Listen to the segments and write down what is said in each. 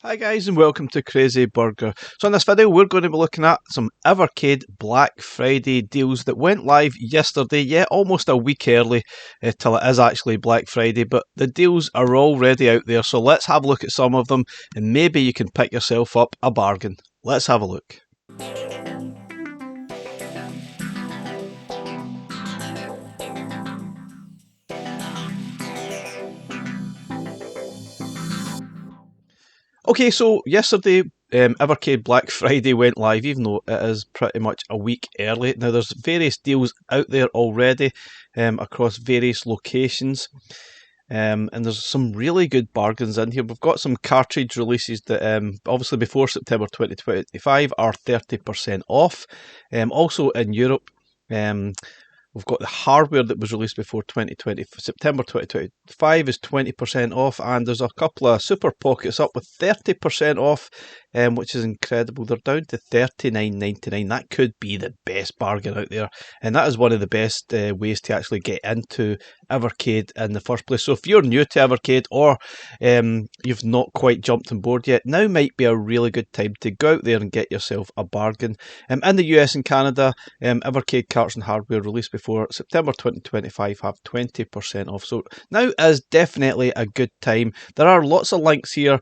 Hi guys and welcome to Crazy Burger. So in this video we're going to be looking at some Evercade Black Friday deals that went live yesterday, yeah, almost a week early till it is actually Black Friday, but the deals are already out there, so let's have a look at some of them and maybe you can pick yourself up a bargain. Let's have a look. Okay, so yesterday, Evercade Black Friday went live, even though it is pretty much a week early. Now, there's various deals out there already across various locations, and there's some really good bargains in here. We've got some cartridge releases that, obviously, before September 2025 are 30% off. Also in Europe, we've got the hardware that was released before September 2025 is 20% off, and there's a couple of Super Pockets up with 30% off, which is incredible. They're down to $39.99. That could be the best bargain out there, and that is one of the best ways to actually get into Evercade in the first place. So if you're new to Evercade or you've not quite jumped on board yet, now might be a really good time to go out there and get yourself a bargain. In the US and Canada, Evercade carts and hardware released before September 2025 have 20% off. So now is definitely a good time. There are lots of links here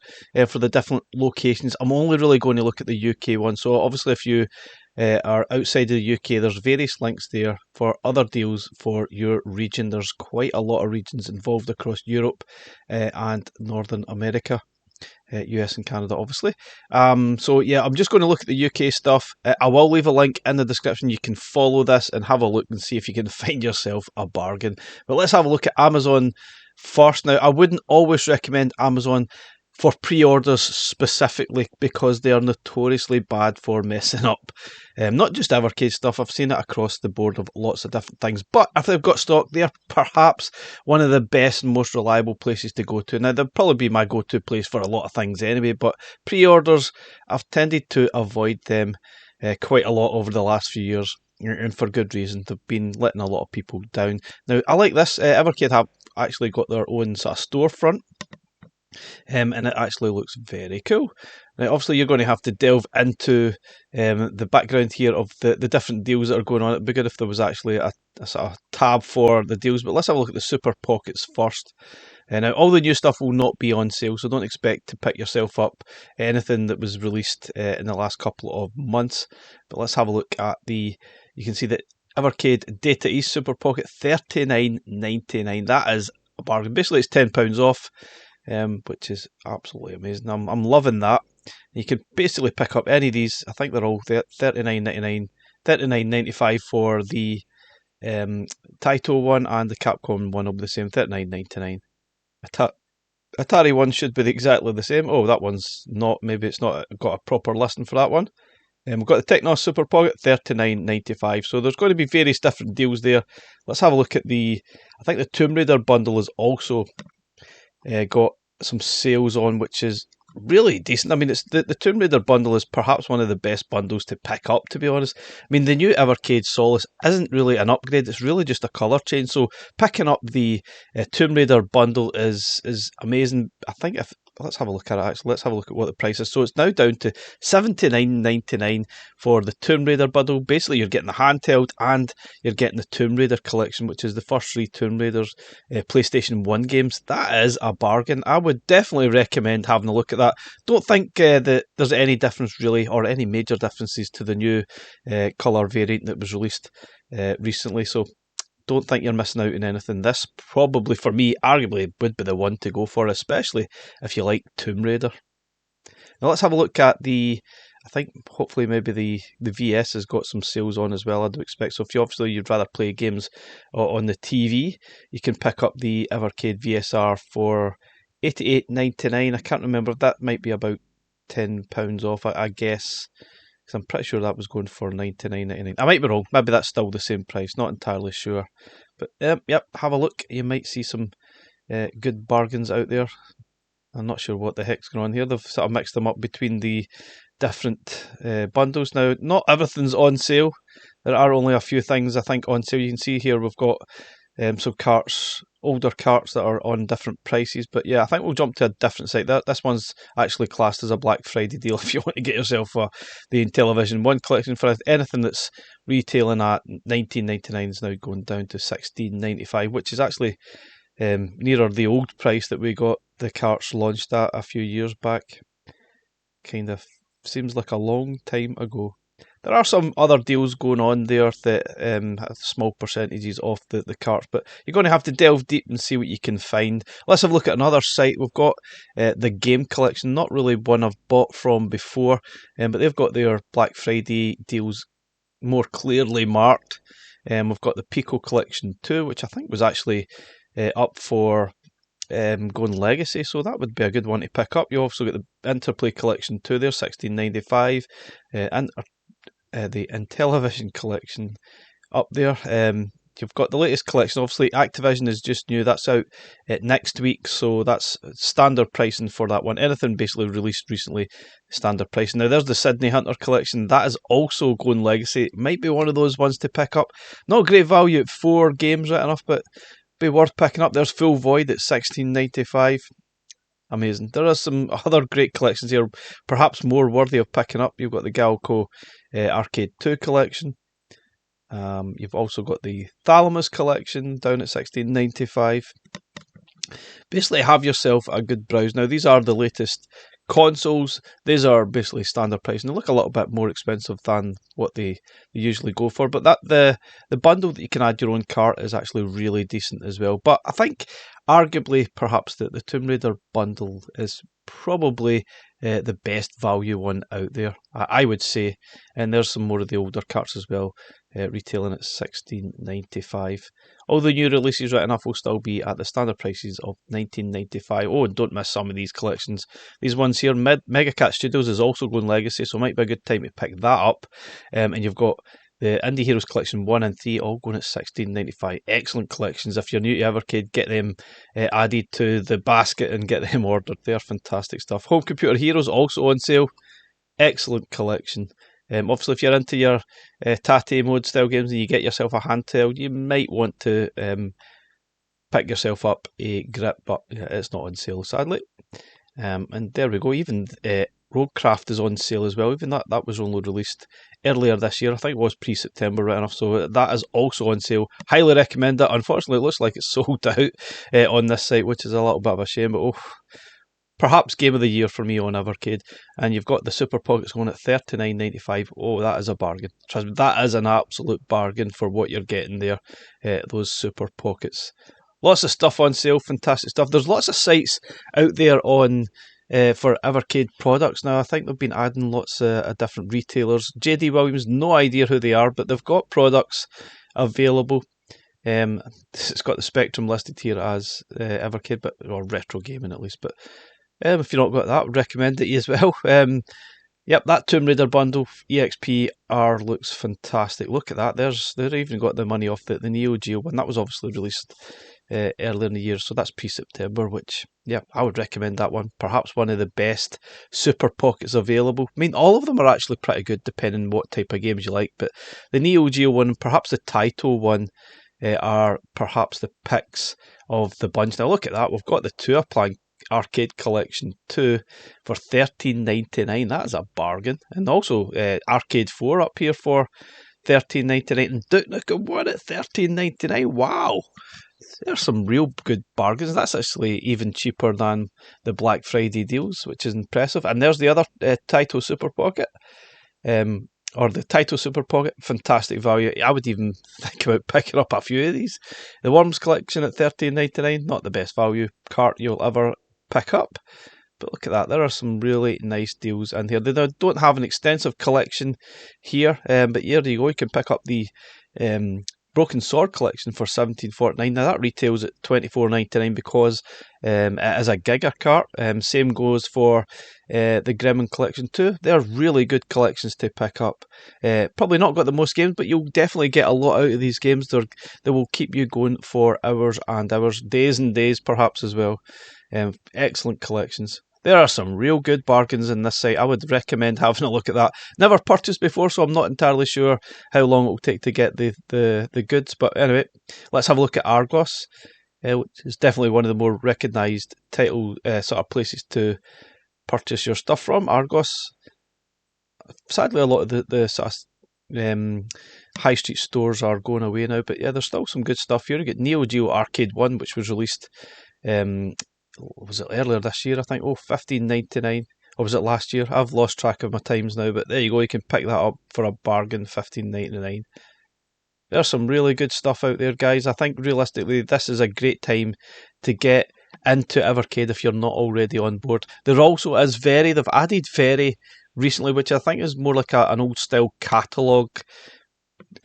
for the different locations. I'm only really going to look at the UK one. So obviously if you are outside of the UK, there's various links there for other deals for your region. There's quite a lot of regions involved across Europe and Northern America. US and Canada, obviously. So yeah, I'm just going to look at the UK stuff. I will leave a link in the description. You can follow this and have a look and see if you can find yourself a bargain. But let's have a look at Amazon first. Now, I wouldn't always recommend Amazon for pre-orders specifically because they are notoriously bad for messing up. Not just Evercade stuff, I've seen it across the board of lots of different things, but if they've got stock, they're perhaps one of the best and most reliable places to go to. Now, they'll probably be my go-to place for a lot of things anyway, but pre-orders, I've tended to avoid them quite a lot over the last few years, and for good reason. They've been letting a lot of people down. Now, I like this. Evercade have actually got their own sort of storefront, and it actually looks very cool. Now, obviously, you're going to have to delve into the background here of the different deals that are going on. It'd be good if there was actually a sort of tab for the deals, but let's have a look at the Super Pockets first. Now, all the new stuff will not be on sale, so don't expect to pick yourself up anything that was released in the last couple of months. But let's have a look at you can see that Evercade Data East Super Pocket, $39.99. That is a bargain. Basically, it's £10 off. Which is absolutely amazing. I'm loving that. You can basically pick up any of these. I think they're all $39.99, $39.95 for the Taito one, and the Capcom one will be the same, $39.99. Atari one should be exactly the same. Oh, that one's not. Maybe it's not got a proper listing for that one. We've got the Technos Super Pocket, $39.95. So there's going to be various different deals there. Let's have a look at I think the Tomb Raider bundle has also got some sales on, which is really decent. I mean, it's the Tomb Raider bundle is perhaps one of the best bundles to pick up, to be honest. I mean, the new Evercade Solace isn't really an upgrade, it's really just a colour change. So picking up the Tomb Raider bundle is amazing. I think let's have a look at it actually. Let's have a look at what the price is. So it's now down to $79.99 for the Tomb Raider bundle. Basically, you're getting the handheld and you're getting the Tomb Raider collection, which is the first 3 Tomb Raiders PlayStation 1 games. That is a bargain. I would definitely recommend having a look at that. Don't think that there's any difference really, or any major differences to the new colour variant that was released recently. So don't think you're missing out on anything. This probably, for me, arguably would be the one to go for, especially if you like Tomb Raider. Now let's have a look at I think hopefully maybe the VS has got some sales on as well, I do expect. So if you'd rather play games on the TV, you can pick up the Evercade VSR for $88.99. I can't remember, that might be about £10 off, I guess. Because I'm pretty sure that was going for $99.99. I might be wrong. Maybe that's still the same price. Not entirely sure. But yep, have a look. You might see some good bargains out there. I'm not sure what the heck's going on here. They've sort of mixed them up between the different bundles. Now, not everything's on sale. There are only a few things, I think, on sale. You can see here we've got some carts older carts that are on different prices. But yeah, I think we'll jump to a different site. This one's actually classed as a Black Friday deal if you want to get yourself the Intellivision One collection. For anything that's retailing at $19.99 is now going down to $16.95, which is actually nearer the old price that we got the carts launched at a few years back. Kind of seems like a long time ago. There are some other deals going on there that have small percentages off the carts, but you're going to have to delve deep and see what you can find. Let's have a look at another site. We've got the game collection, not really one I've bought from before, but they've got their Black Friday deals more clearly marked. We've got the Pico collection too, which I think was actually up for going legacy, so that would be a good one to pick up. You also got the Interplay collection too there, $16.95, and the Intellivision collection up there. You've got the latest collection. Obviously, Activision is just new. That's out next week, so that's standard pricing for that one. Anything basically released recently, standard pricing. Now, there's the Sydney Hunter collection. That is also going legacy. It might be one of those ones to pick up. Not great value at 4 games right enough, but be worth picking up. There's Full Void at $16.95. Amazing. There are some other great collections here, perhaps more worthy of picking up. You've got the Galco Arcade 2 collection. You've also got the Thalamus collection down at $16.95. Basically, have yourself a good browse. Now, these are the latest consoles. These are basically standard price, and they look a little bit more expensive than what they usually go for. But the bundle that you can add your own cart is actually really decent as well. But I think arguably perhaps the Tomb Raider bundle is probably the best value one out there, I would say. And there's some more of the older carts as well, retailing at $16.95. All the new releases, right enough, will still be at the standard prices of $19.95. Oh, and don't miss some of these collections. These ones here, Megacat Studios is also going legacy, so it might be a good time to pick that up. And you've got the Indie Heroes Collection 1 and 3 all going at $16.95. Excellent collections. If you're new to Evercade, get them added to the basket and get them ordered. They're fantastic stuff. Home Computer Heroes also on sale. Excellent collection. Obviously, if you're into your Tate mode style games and you get yourself a handheld, you might want to pick yourself up a grip, but it's not on sale, sadly. And there we go. Even Roadcraft is on sale as well. Even that was only released earlier this year. I think it was pre-September, right enough. So that is also on sale. Highly recommend it. Unfortunately, it looks like it's sold out on this site, which is a little bit of a shame. But perhaps game of the year for me on Evercade. And you've got the Super Pockets going at $39.95. Oh, that is a bargain. Trust me, that is an absolute bargain for what you're getting there. Those Super Pockets. Lots of stuff on sale, fantastic stuff. There's lots of sites out there on for Evercade products now. I think they've been adding lots of different retailers. JD Williams, no idea who they are, but they've got products available. It's got the Spectrum listed here as Evercade, or Retro Gaming at least. But if you've not got that, I would recommend it as well. Yep, that Tomb Raider bundle, EXP-R, looks fantastic. Look at that. They've even got the money off the Neo Geo one. That was obviously released earlier in the year, so that's pre-September, which, yeah, I would recommend that one. Perhaps one of the best Super Pockets available. I mean, all of them are actually pretty good, depending on what type of games you like, but the Neo Geo one, perhaps the Taito one, are perhaps the picks of the bunch. Now, look at that. We've got the Tour Plan Arcade Collection 2 for $13.99. That is a bargain. And also Arcade 4 up here for $13.99, and Duke Nukem 1 at $13.99. Wow, there's some real good bargains. That's actually even cheaper than the Black Friday deals, which is impressive. And there's the other Taito Super Pocket, or the Taito Super Pocket, fantastic value. I would even think about picking up a few of these. The Worms Collection at $13.99, not the best value cart you'll ever pick up, but look at that. There are some really nice deals in here. They don't have an extensive collection here, but here you go. You can pick up the Broken Sword collection for $17.49. Now that retails at $24.99 because it is a Giga cart. Same goes for the Gremlin collection too. They're really good collections to pick up. Probably not got the most games, but you'll definitely get a lot out of these games. They will keep you going for hours and hours, days and days perhaps as well. Excellent collections. There are some real good bargains in this site. I would recommend having a look at that. Never purchased before, so I'm not entirely sure how long it will take to get the goods. But anyway, let's have a look at Argos. which is definitely one of the more recognised title sort of places to purchase your stuff from. Argos. Sadly, a lot of the sort of high street stores are going away now, but yeah, there's still some good stuff here. You get Neo Geo Arcade 1, which was released, was it earlier this year, I think? Oh, $15.99. Or was it last year? I've lost track of my times now, but there you go. You can pick that up for a bargain, $15.99. There's some really good stuff out there, guys. I think realistically, this is a great time to get into Evercade if you're not already on board. There also is they've added Very recently, which I think is more like an old style catalogue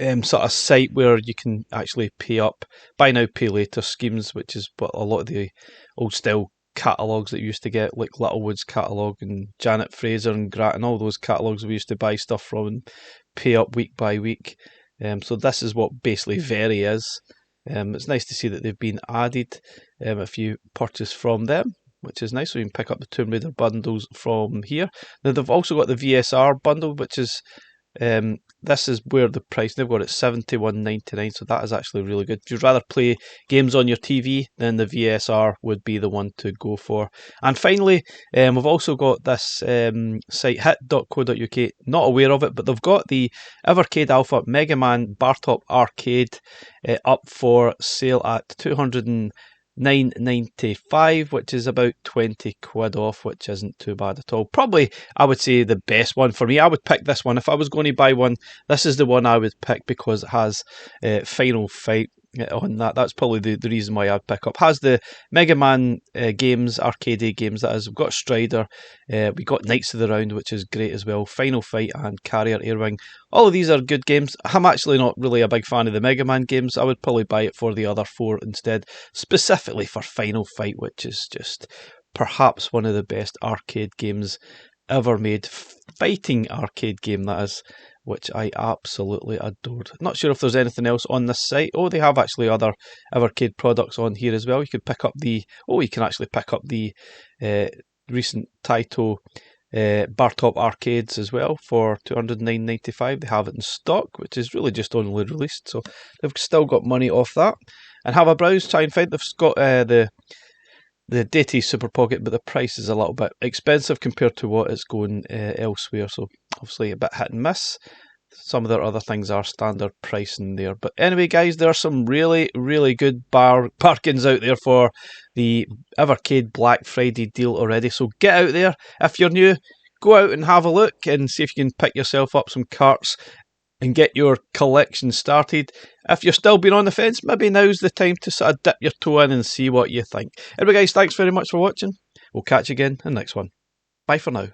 sort of site where you can actually pay up, buy now, pay later schemes, which is what a lot of the old style catalogues that you used to get, like Littlewood's catalogue and Janet Fraser and Grattan, all those catalogues we used to buy stuff from and pay up week by week. So this is what basically Very is. It's nice to see that they've been added if you purchase from them, which is nice. So you can pick up the Tomb Raider bundles from here. Now they've also got the VSR bundle, which is this is where the price, they've got it $71.99, so that is actually really good. If you'd rather play games on your TV, then the VSR would be the one to go for. And finally, we've also got this site, hit.co.uk, not aware of it, but they've got the Evercade Alpha Mega Man Bar Top Arcade up for sale at $209.95, which is about 20 quid off, which isn't too bad at all. Probably, I would say, the best one for me. I would pick this one. If I was going to buy one, this is the one I would pick because it has Final Fight on that. That's probably the reason why I'd pick up. Has the Mega Man games, arcade games, that is. We've got Strider, we got Knights of the Round, which is great as well, Final Fight and Carrier Airwing. All of these are good games. I'm actually not really a big fan of the Mega Man games. I would probably buy it for the other four instead, specifically for Final Fight, which is just perhaps one of the best arcade games ever made. Fighting arcade game, that is, which I absolutely adored. Not sure if there's anything else on this site. Oh, they have actually other Evercade products on here as well. You could pick up the, you can actually pick up the recent Taito Bar Top arcades as well for $209.95. They have it in stock, which is really just only released, so they've still got money off that. And have a browse, try and find, they've got the DJI Super Pocket, but the price is a little bit expensive compared to what it's going elsewhere, so obviously a bit hit and miss. Some of their other things are standard pricing there. But anyway, guys, there are some really, really good bargains out there for the Evercade Black Friday deal already. So get out there. If you're new, go out and have a look and see if you can pick yourself up some carts and get your collection started. If you're still being on the fence, maybe now's the time to sort of dip your toe in and see what you think. Anyway, guys, thanks very much for watching. We'll catch you again in the next one. Bye for now.